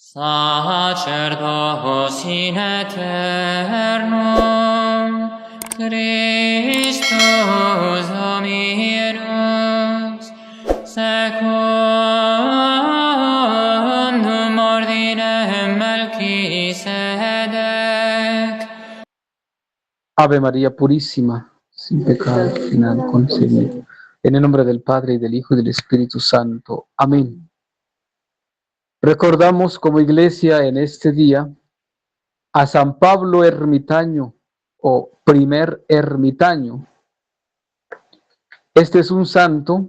Sacerdos in aeternum, Christus Dominus, secundum ordinem Melquisedec. Ave María Purísima, sin pecado final concebido. En el nombre del Padre, y del Hijo, y del Espíritu Santo. Amén. Recordamos como iglesia en este día a San Pablo Ermitaño o primer ermitaño. Este es un santo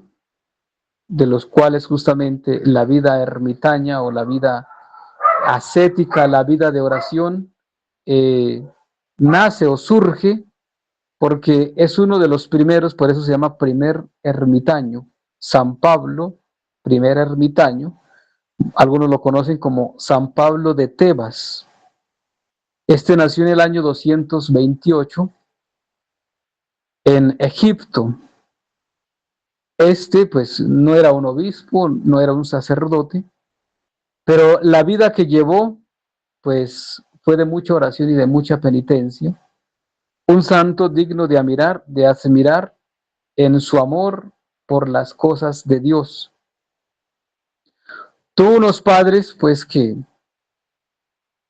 de los cuales justamente la vida ermitaña o la vida ascética, la vida de oración, nace o surge porque es uno de los primeros, por eso se llama primer ermitaño. San Pablo, primer ermitaño, algunos lo conocen como San Pablo de Tebas. Este nació en el año 228 en Egipto. Pues no era un obispo, no era un sacerdote, pero la vida que llevó pues fue de mucha oración y de mucha penitencia. Un santo digno de admirar en su amor por las cosas de Dios. Tuvo unos padres pues que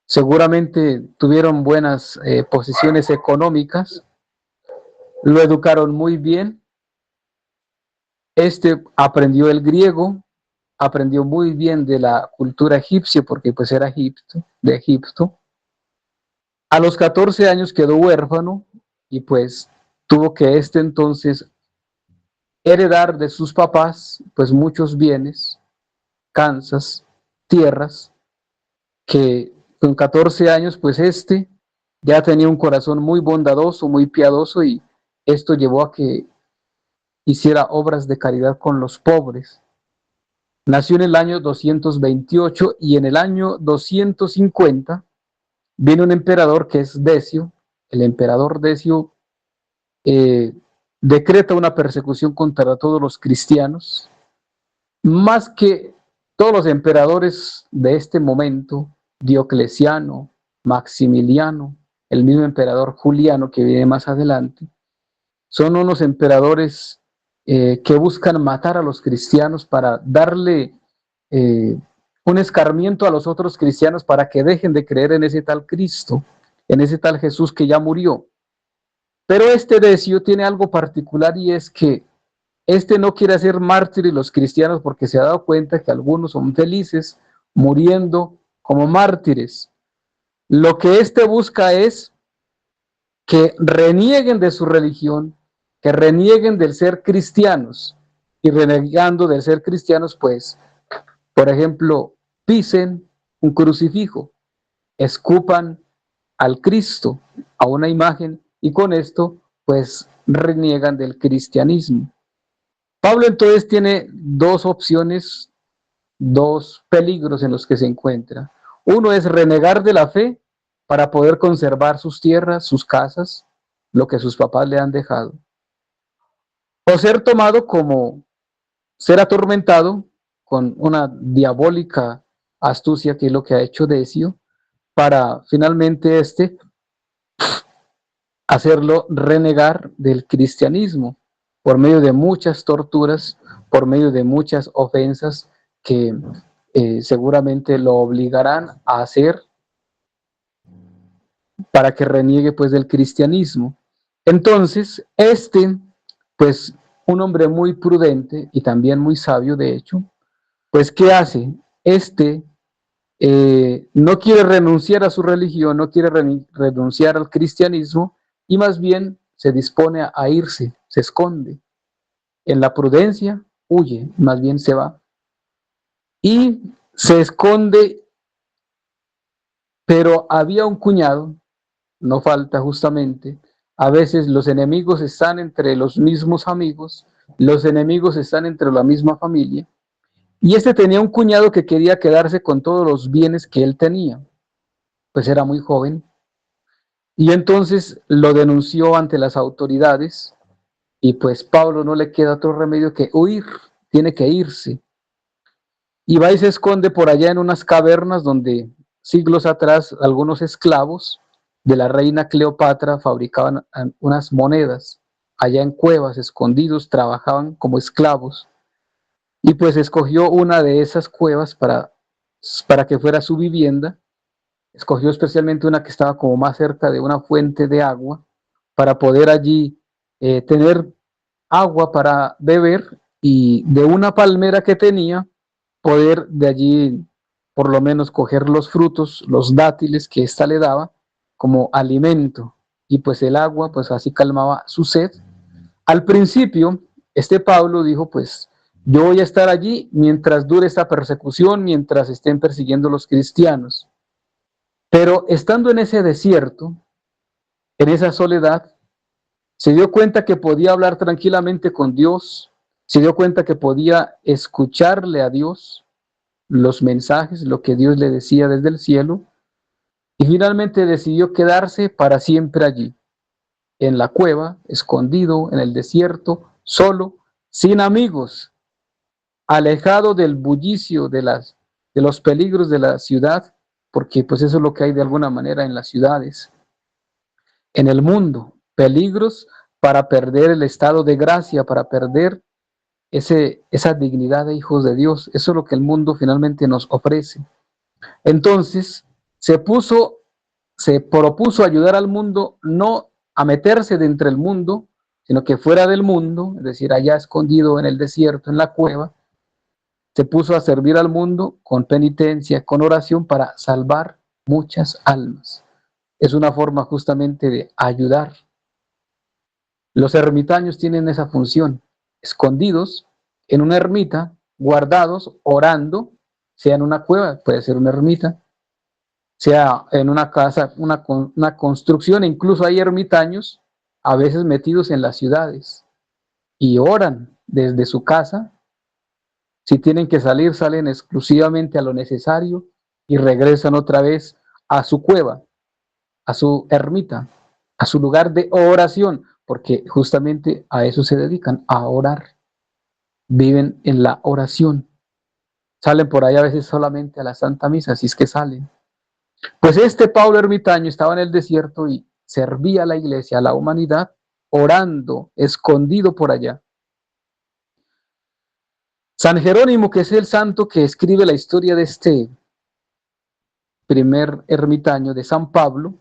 seguramente tuvieron buenas posiciones económicas, lo educaron muy bien. Aprendió el griego, aprendió muy bien de la cultura egipcia porque pues era de Egipto. A los 14 años quedó huérfano y pues tuvo que entonces heredar de sus papás pues muchos bienes, cansas, tierras, que con 14 años pues ya tenía un corazón muy bondadoso, muy piadoso, y esto llevó a que hiciera obras de caridad con los pobres. Nació en el año 228 y en el año 250 viene un emperador que es Decio. El emperador Decio decreta una persecución contra todos los cristianos. Más que todos los emperadores de este momento, Diocleciano, Maximiliano, el mismo emperador Juliano que viene más adelante, son unos emperadores que buscan matar a los cristianos para darle un escarmiento a los otros cristianos para que dejen de creer en ese tal Cristo, en ese tal Jesús que ya murió. Pero Decio tiene algo particular, y es que no quiere hacer mártires los cristianos porque se ha dado cuenta que algunos son felices muriendo como mártires. Lo que busca es que renieguen de su religión, que renieguen del ser cristianos, y renegando del ser cristianos, pues, por ejemplo, pisen un crucifijo, escupan al Cristo, a una imagen, y con esto, pues, reniegan del cristianismo. Pablo entonces tiene dos opciones, dos peligros en los que se encuentra. Uno es renegar de la fe para poder conservar sus tierras, sus casas, lo que sus papás le han dejado. O ser tomado como ser atormentado con una diabólica astucia, que es lo que ha hecho Decio, para finalmente hacerlo renegar del cristianismo por medio de muchas torturas, por medio de muchas ofensas que seguramente lo obligarán a hacer para que reniegue pues del cristianismo. Entonces, pues un hombre muy prudente y también muy sabio, de hecho, pues ¿qué hace? No quiere renunciar a su religión, no quiere renunciar al cristianismo, y más bien se dispone a irse, se esconde. En la prudencia huye, más bien se va. Y se esconde, pero había un cuñado, no falta justamente. A veces los enemigos están entre los mismos amigos, los enemigos están entre la misma familia. Y tenía un cuñado que quería quedarse con todos los bienes que él tenía, pues era muy joven, y entonces lo denunció ante las autoridades, y pues Pablo no le queda otro remedio que huir, tiene que irse. y va y se esconde por allá en unas cavernas donde siglos atrás algunos esclavos de la reina Cleopatra fabricaban unas monedas. Allá en cuevas, escondidos, trabajaban como esclavos. Y pues escogió una de esas cuevas para que fuera su vivienda. Escogió especialmente una que estaba como más cerca de una fuente de agua para poder allí tener agua para beber, y de una palmera que tenía poder de allí por lo menos coger los frutos, los dátiles que ésta le daba como alimento, y pues el agua pues así calmaba su sed. Al principio este Pablo dijo, pues yo voy a estar allí mientras dure esta persecución, mientras estén persiguiendo los cristianos. Pero estando en ese desierto, en esa soledad, se dio cuenta que podía hablar tranquilamente con Dios, se dio cuenta que podía escucharle a Dios los mensajes, lo que Dios le decía desde el cielo, y finalmente decidió quedarse para siempre allí, en la cueva, escondido en el desierto, solo, sin amigos, alejado del bullicio de los peligros de la ciudad, porque pues eso es lo que hay de alguna manera en las ciudades, en el mundo, peligros para perder el estado de gracia, para perder esa dignidad de hijos de Dios. Eso es lo que el mundo finalmente nos ofrece. Entonces, se propuso ayudar al mundo, no a meterse dentro del mundo, sino que fuera del mundo, es decir, allá escondido en el desierto, en la cueva, se puso a servir al mundo con penitencia, con oración para salvar muchas almas. Es una forma justamente de ayudar. Los ermitaños tienen esa función, escondidos en una ermita, guardados, orando, sea en una cueva, puede ser una ermita, sea en una casa, una construcción, e incluso hay ermitaños a veces metidos en las ciudades y oran desde su casa. Si tienen que salir, salen exclusivamente a lo necesario y regresan otra vez a su cueva, a su ermita, a su lugar de oración, porque justamente a eso se dedican, a orar. Viven en la oración. Salen por ahí a veces solamente a la Santa Misa, si es que salen. Pues este Pablo ermitaño estaba en el desierto y servía a la iglesia, a la humanidad, orando, escondido por allá. San Jerónimo, que es el santo que escribe la historia de este primer ermitaño de San Pablo,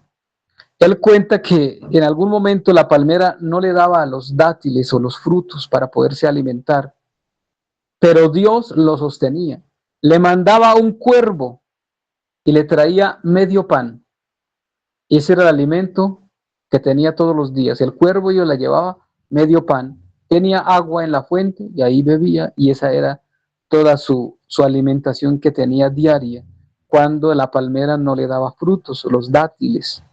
él cuenta que en algún momento la palmera no le daba los dátiles o los frutos para poderse alimentar, pero Dios lo sostenía. Le mandaba un cuervo y le traía medio pan. Y ese era el alimento que tenía todos los días. El cuervo yo le llevaba medio pan. Tenía agua en la fuente y ahí bebía, y esa era toda su alimentación que tenía diaria, cuando la palmera no le daba frutos, los dátiles.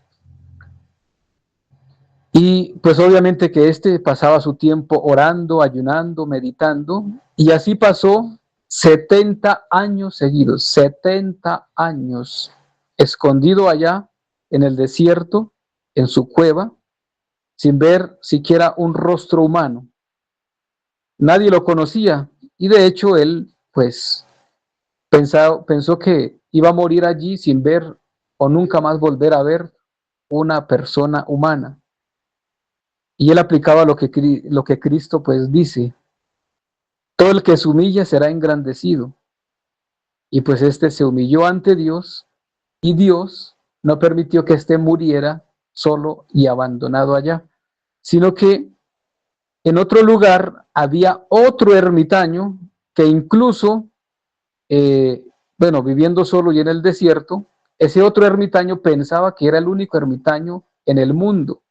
Y pues obviamente que pasaba su tiempo orando, ayunando, meditando, y así pasó 70 años seguidos, 70 años, escondido allá en el desierto, en su cueva, sin ver siquiera un rostro humano. Nadie lo conocía, y de hecho él pues pensó que iba a morir allí sin ver o nunca más volver a ver una persona humana. Y él aplicaba lo que Cristo pues dice: todo el que se humilla será engrandecido. Y pues se humilló ante Dios, y Dios no permitió que muriera solo y abandonado allá, sino que en otro lugar había otro ermitaño que incluso, viviendo solo y en el desierto, ese otro ermitaño pensaba que era el único ermitaño en el mundo.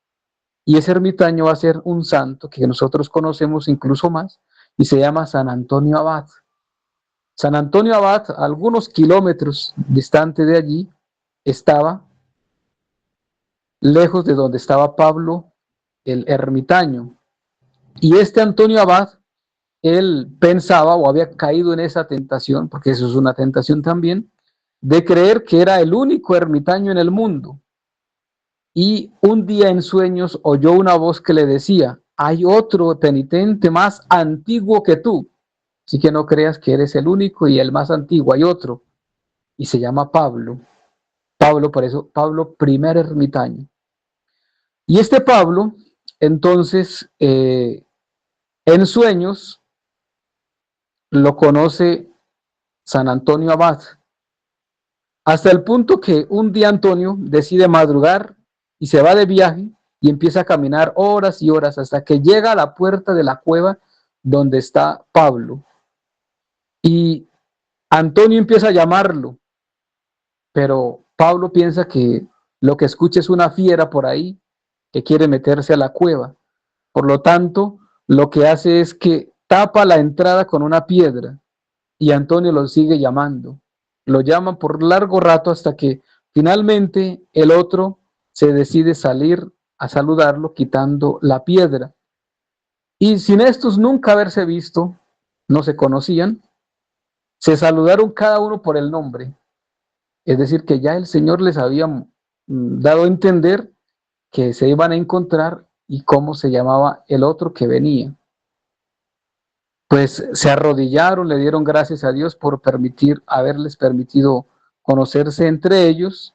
Y ese ermitaño va a ser un santo que nosotros conocemos incluso más, y se llama San Antonio Abad. San Antonio Abad, a algunos kilómetros distante de allí, estaba lejos de donde estaba Pablo el ermitaño. Y Antonio Abad, él pensaba o había caído en esa tentación, porque eso es una tentación también, de creer que era el único ermitaño en el mundo. Y un día en sueños oyó una voz que le decía: hay otro penitente más antiguo que tú. Así que no creas que eres el único y el más antiguo, hay otro, y se llama Pablo. Pablo, por eso, Pablo, primer ermitaño. Y este Pablo, entonces, en sueños, lo conoce San Antonio Abad, hasta el punto que un día Antonio decide madrugar y se va de viaje y empieza a caminar horas y horas hasta que llega a la puerta de la cueva donde está Pablo. Y Antonio empieza a llamarlo, pero Pablo piensa que lo que escucha es una fiera por ahí que quiere meterse a la cueva. Por lo tanto, lo que hace es que tapa la entrada con una piedra y Antonio lo sigue llamando. Lo llama por largo rato hasta que finalmente el otro se decide salir a saludarlo quitando la piedra. Y sin estos nunca haberse visto, no se conocían, se saludaron cada uno por el nombre. Es decir, que ya el Señor les había dado a entender que se iban a encontrar y cómo se llamaba el otro que venía. Pues se arrodillaron, le dieron gracias a Dios por haberles permitido conocerse entre ellos,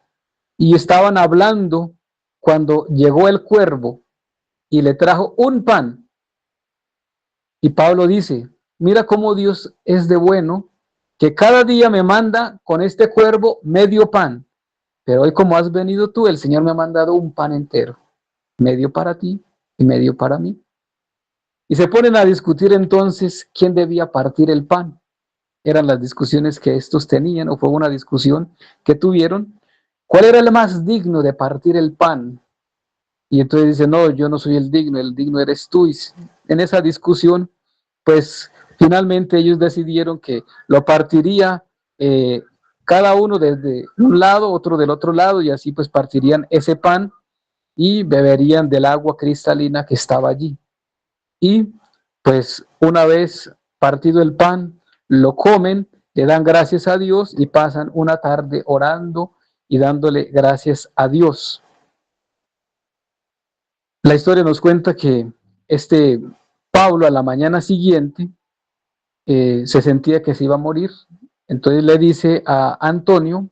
y estaban hablando cuando llegó el cuervo y le trajo un pan. Y Pablo dice, mira cómo Dios es de bueno, que cada día me manda con este cuervo medio pan, pero hoy como has venido tú, el Señor me ha mandado un pan entero, medio para ti y medio para mí. Y se ponen a discutir entonces quién debía partir el pan. Eran las discusiones que estos tenían, o fue una discusión que tuvieron. ¿Cuál era el más digno de partir el pan? Y entonces dice, no, yo no soy el digno eres tú. Y en esa discusión, pues finalmente ellos decidieron que lo partiría cada uno desde un lado, otro del otro lado, y así pues partirían ese pan y beberían del agua cristalina que estaba allí. Y pues una vez partido el pan, lo comen, le dan gracias a Dios y pasan una tarde orando y dándole gracias a Dios. La historia nos cuenta que este Pablo a la mañana siguiente se sentía que se iba a morir. Entonces le dice a Antonio,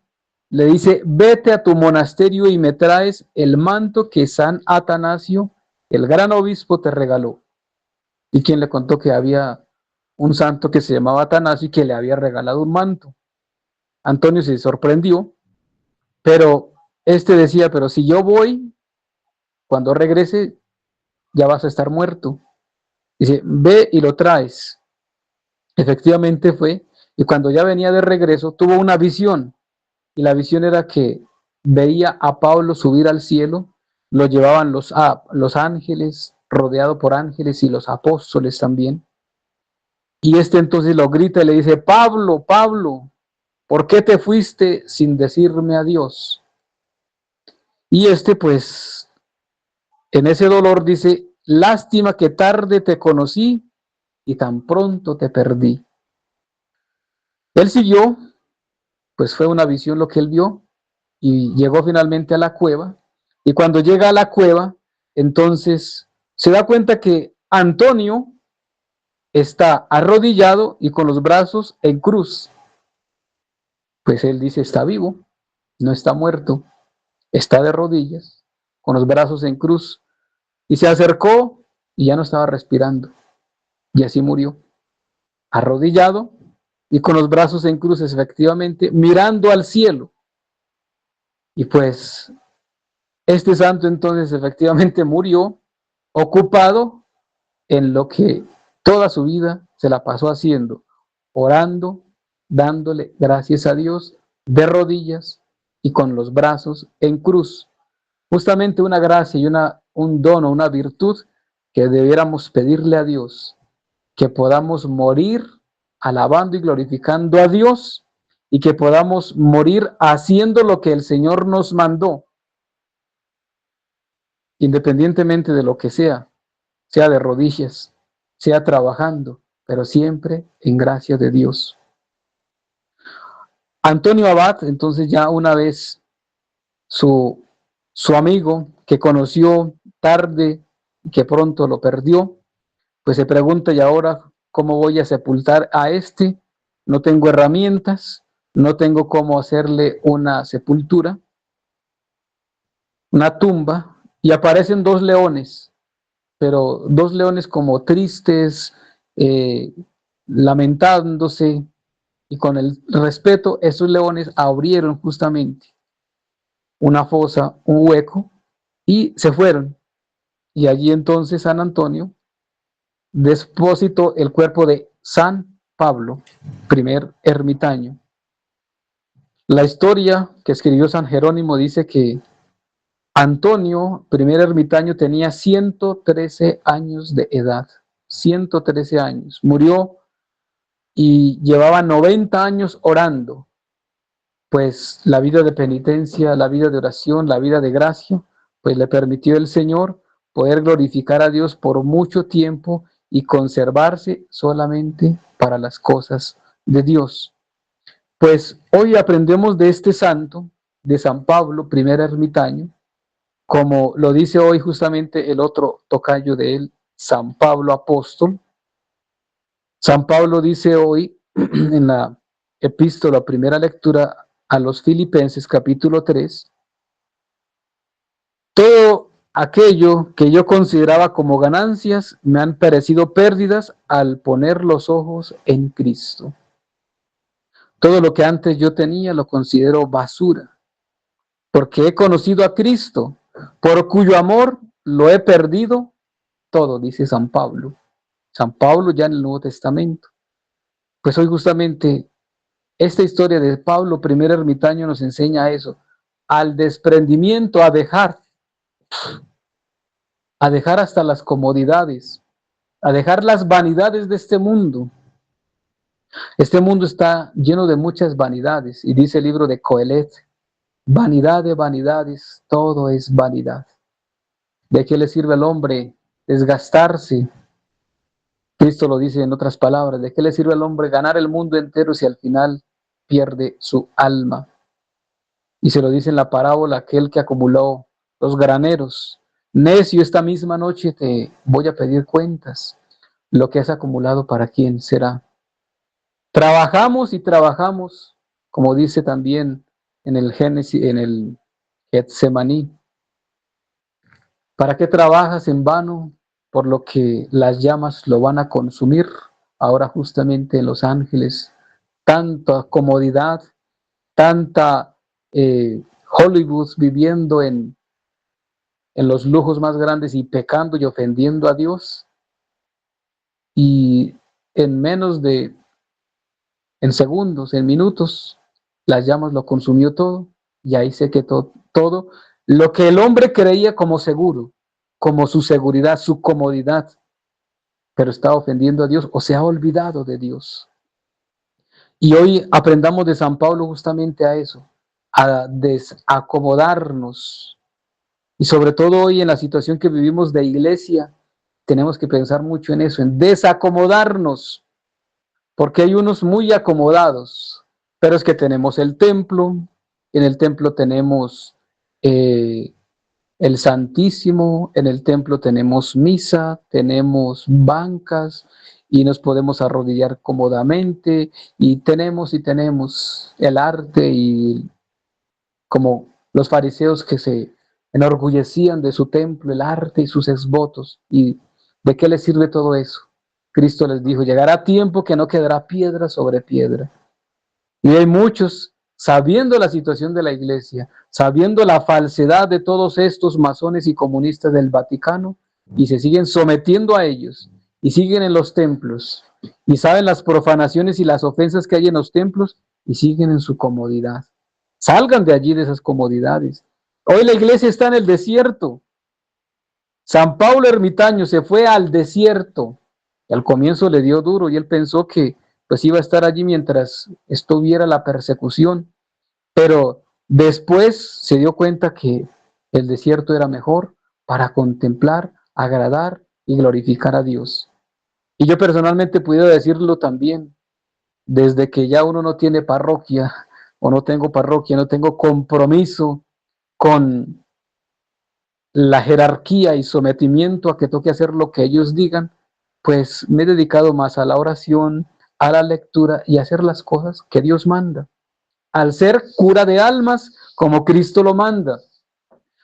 le dice, vete a tu monasterio y me traes el manto que San Atanasio, el gran obispo, te regaló. Y quien le contó que había un santo que se llamaba Atanasio y que le había regalado un manto. Antonio se sorprendió, pero este decía, pero si yo voy, cuando regrese ya vas a estar muerto. Dice, ve y lo traes. Efectivamente fue, y cuando ya venía de regreso tuvo una visión, y la visión era que veía a Pablo subir al cielo, lo llevaban los ángeles, rodeado por ángeles y los apóstoles también. Y este entonces lo grita y le dice, Pablo, Pablo, ¿por qué te fuiste sin decirme adiós? Y este pues en ese dolor dice, lástima que tarde te conocí y tan pronto te perdí. Él siguió, pues fue una visión lo que él vio, y llegó finalmente a la cueva, y cuando llega a la cueva, entonces se da cuenta que Antonio está arrodillado y con los brazos en cruz. Pues él dice, está vivo, no está muerto, está de rodillas, con los brazos en cruz, y se acercó y ya no estaba respirando, y así murió, arrodillado y con los brazos en cruz, efectivamente, mirando al cielo. Y pues este santo entonces efectivamente murió ocupado en lo que toda su vida se la pasó haciendo, orando, dándole gracias a Dios de rodillas y con los brazos en cruz. Justamente una gracia y un don o una virtud que debiéramos pedirle a Dios, que podamos morir alabando y glorificando a Dios y que podamos morir haciendo lo que el Señor nos mandó, independientemente de lo que sea de rodillas, sea trabajando, pero siempre en gracia de Dios. Antonio Abad, entonces ya una vez su amigo que conoció tarde y que pronto lo perdió, pues se pregunta, ¿y ahora cómo voy a sepultar a este, no tengo herramientas, no tengo cómo hacerle una sepultura, una tumba, y aparecen dos leones, pero dos leones como tristes, eh, lamentándose, y con el respeto, esos leones abrieron justamente una fosa, un hueco, y se fueron. Y allí entonces San Antonio depositó el cuerpo de San Pablo, primer ermitaño. La historia que escribió San Jerónimo dice que Antonio, primer ermitaño, tenía 113 años de edad. 113 años. Murió y llevaba 90 años orando. Pues la vida de penitencia, la vida de oración, la vida de gracia, pues le permitió el Señor poder glorificar a Dios por mucho tiempo y conservarse solamente para las cosas de Dios. Pues hoy aprendemos de este santo, de San Pablo, primer ermitaño, como lo dice hoy justamente el otro tocayo de él, San Pablo apóstol. San Pablo dice hoy en la epístola, primera lectura a los Filipenses, capítulo 3, todo aquello que yo consideraba como ganancias me han parecido pérdidas al poner los ojos en Cristo. Todo lo que antes yo tenía lo considero basura, porque he conocido a Cristo, por cuyo amor lo he perdido todo, dice San Pablo. San Pablo ya en el Nuevo Testamento. Pues hoy justamente esta historia de Pablo, primer ermitaño, nos enseña eso, al desprendimiento, a dejar hasta las comodidades, a dejar las vanidades de este mundo. Este mundo está lleno de muchas vanidades, y dice el libro de Coelet, vanidad de vanidades, todo es vanidad. ¿De qué le sirve al hombre desgastarse? Cristo lo dice en otras palabras, ¿de qué le sirve al hombre ganar el mundo entero si al final pierde su alma? Y se lo dice en la parábola aquel que acumuló los graneros. Necio, esta misma noche te voy a pedir cuentas. Lo que has acumulado, ¿para quién será? Trabajamos y trabajamos, como dice también en el Génesis, en el Getsemaní. ¿Para qué trabajas en vano? Por lo que las llamas lo van a consumir. Ahora justamente en Los Ángeles, tanta comodidad, tanta Hollywood viviendo en los lujos más grandes y pecando y ofendiendo a Dios. Y en menos de, en segundos, en minutos, las llamas lo consumió todo. Y ahí se quedó todo lo que el hombre creía como seguro, como su seguridad, su comodidad, pero está ofendiendo a Dios o se ha olvidado de Dios. Y hoy aprendamos de San Pablo justamente a eso, a desacomodarnos. Y sobre todo hoy en la situación que vivimos de iglesia, tenemos que pensar mucho en eso, en desacomodarnos, porque hay unos muy acomodados, pero es que tenemos el templo, en el templo tenemos el Santísimo, en el templo tenemos misa, tenemos bancas y nos podemos arrodillar cómodamente y tenemos el arte y como los fariseos que se enorgullecían de su templo, el arte y sus exvotos. ¿Y de qué les sirve todo eso? Cristo les dijo, llegará tiempo que no quedará piedra sobre piedra. Y hay muchos, sabiendo la situación de la iglesia, sabiendo la falsedad de todos estos masones y comunistas del Vaticano, y se siguen sometiendo a ellos, y siguen en los templos, y saben las profanaciones y las ofensas que hay en los templos, y siguen en su comodidad. Salgan de allí, de esas comodidades. Hoy la iglesia está en el desierto. San Pablo ermitaño se fue al desierto. Y al comienzo le dio duro y él pensó que pues iba a estar allí mientras estuviera la persecución. Pero después se dio cuenta que el desierto era mejor para contemplar, agradar y glorificar a Dios. Y yo personalmente puedo decirlo también, desde que ya uno no tiene parroquia, o no tengo parroquia, no tengo compromiso con la jerarquía y sometimiento a que toque hacer lo que ellos digan, pues me he dedicado más a la oración, a la lectura y a hacer las cosas que Dios manda. Al ser cura de almas como Cristo lo manda.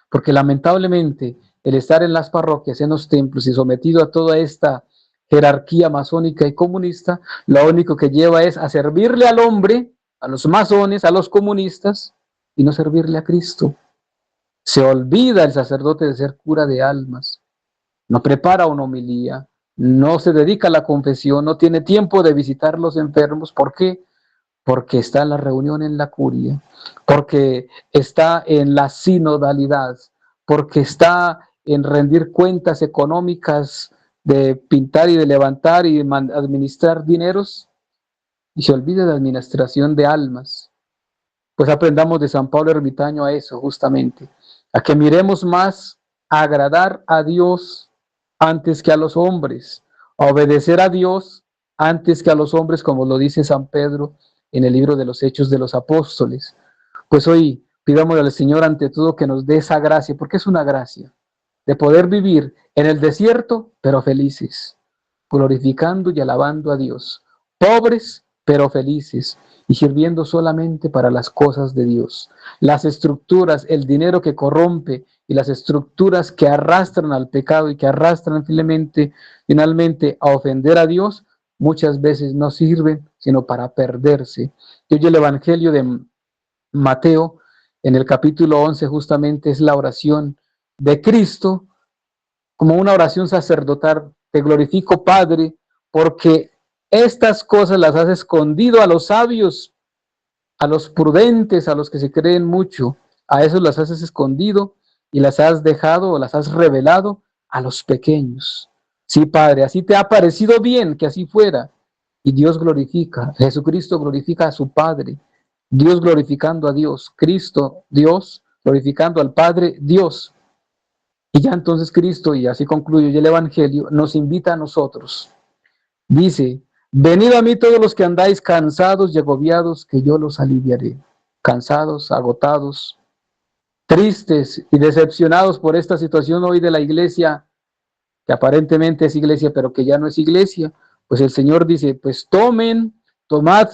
Porque lamentablemente el estar en las parroquias, en los templos y sometido a toda esta jerarquía masónica y comunista, lo único que lleva es a servirle al hombre, a los masones, a los comunistas, y no servirle a Cristo. Se olvida el sacerdote de ser cura de almas, no prepara una homilía, no se dedica a la confesión, no tiene tiempo de visitar los enfermos. ¿Por qué? Porque está en la reunión en la curia, porque está en la sinodalidad, porque está en rendir cuentas económicas de pintar y de levantar y de administrar dineros, y se olvida de la administración de almas. Pues aprendamos de San Pablo Ermitaño a eso, justamente, a que miremos más a agradar a Dios antes que a los hombres, a obedecer a Dios antes que a los hombres, como lo dice San Pedro en el libro de los Hechos de los Apóstoles. Pues hoy pidamos al Señor ante todo que nos dé esa gracia, porque es una gracia, de poder vivir en el desierto, pero felices, glorificando y alabando a Dios, pobres, pero felices, y sirviendo solamente para las cosas de Dios. Las estructuras, el dinero que corrompe y las estructuras que arrastran al pecado y que arrastran finalmente a ofender a Dios, muchas veces no sirven sino para perderse. Y hoy el Evangelio de Mateo, en el capítulo 11, justamente es la oración de Cristo, como una oración sacerdotal. Te glorifico, Padre, porque estas cosas las has escondido a los sabios, a los prudentes, a los que se creen mucho. A esos las has escondido y las has dejado o las has revelado a los pequeños. Sí, Padre, así te ha parecido bien que así fuera. Y Dios glorifica, Jesucristo glorifica a su Padre, Dios glorificando a Dios, Cristo, Dios, glorificando al Padre, Dios. Y ya entonces Cristo, y así concluye el Evangelio, nos invita a nosotros. Dice, venid a mí todos los que andáis cansados y agobiados, que yo los aliviaré. Cansados, agotados, tristes y decepcionados por esta situación hoy de la iglesia, que aparentemente es iglesia, pero que ya no es iglesia, pues el Señor dice, pues tomad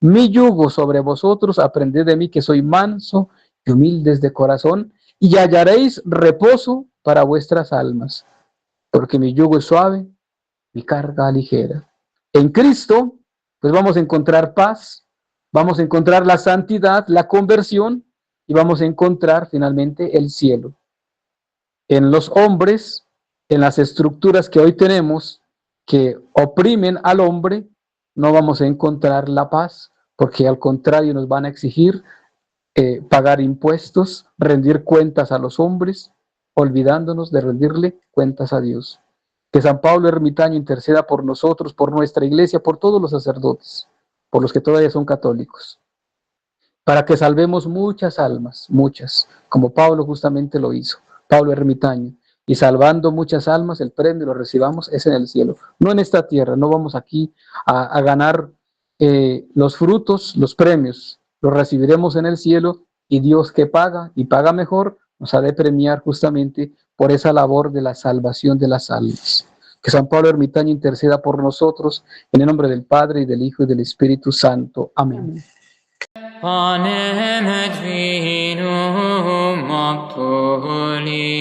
mi yugo sobre vosotros, aprended de mí que soy manso y humildes de corazón, y hallaréis reposo para vuestras almas, porque mi yugo es suave, mi carga ligera. En Cristo, pues vamos a encontrar paz, vamos a encontrar la santidad, la conversión, y vamos a encontrar finalmente el cielo. En los hombres, en las estructuras que hoy tenemos, que oprimen al hombre, no vamos a encontrar la paz, porque al contrario nos van a exigir pagar impuestos, rendir cuentas a los hombres, olvidándonos de rendirle cuentas a Dios. Que San Pablo Ermitaño interceda por nosotros, por nuestra iglesia, por todos los sacerdotes, por los que todavía son católicos, para que salvemos muchas almas, muchas, como Pablo justamente lo hizo, Pablo Ermitaño, y salvando muchas almas, el premio lo recibamos es en el cielo, no en esta tierra. No vamos aquí a ganar los frutos, los premios, los recibiremos en el cielo, y Dios, que paga y paga mejor, nos ha de premiar justamente por esa labor de la salvación de las almas. Que San Pablo Ermitaño interceda por nosotros, en el nombre del Padre, y del Hijo, y del Espíritu Santo. Amén. panem et vinum aptoli.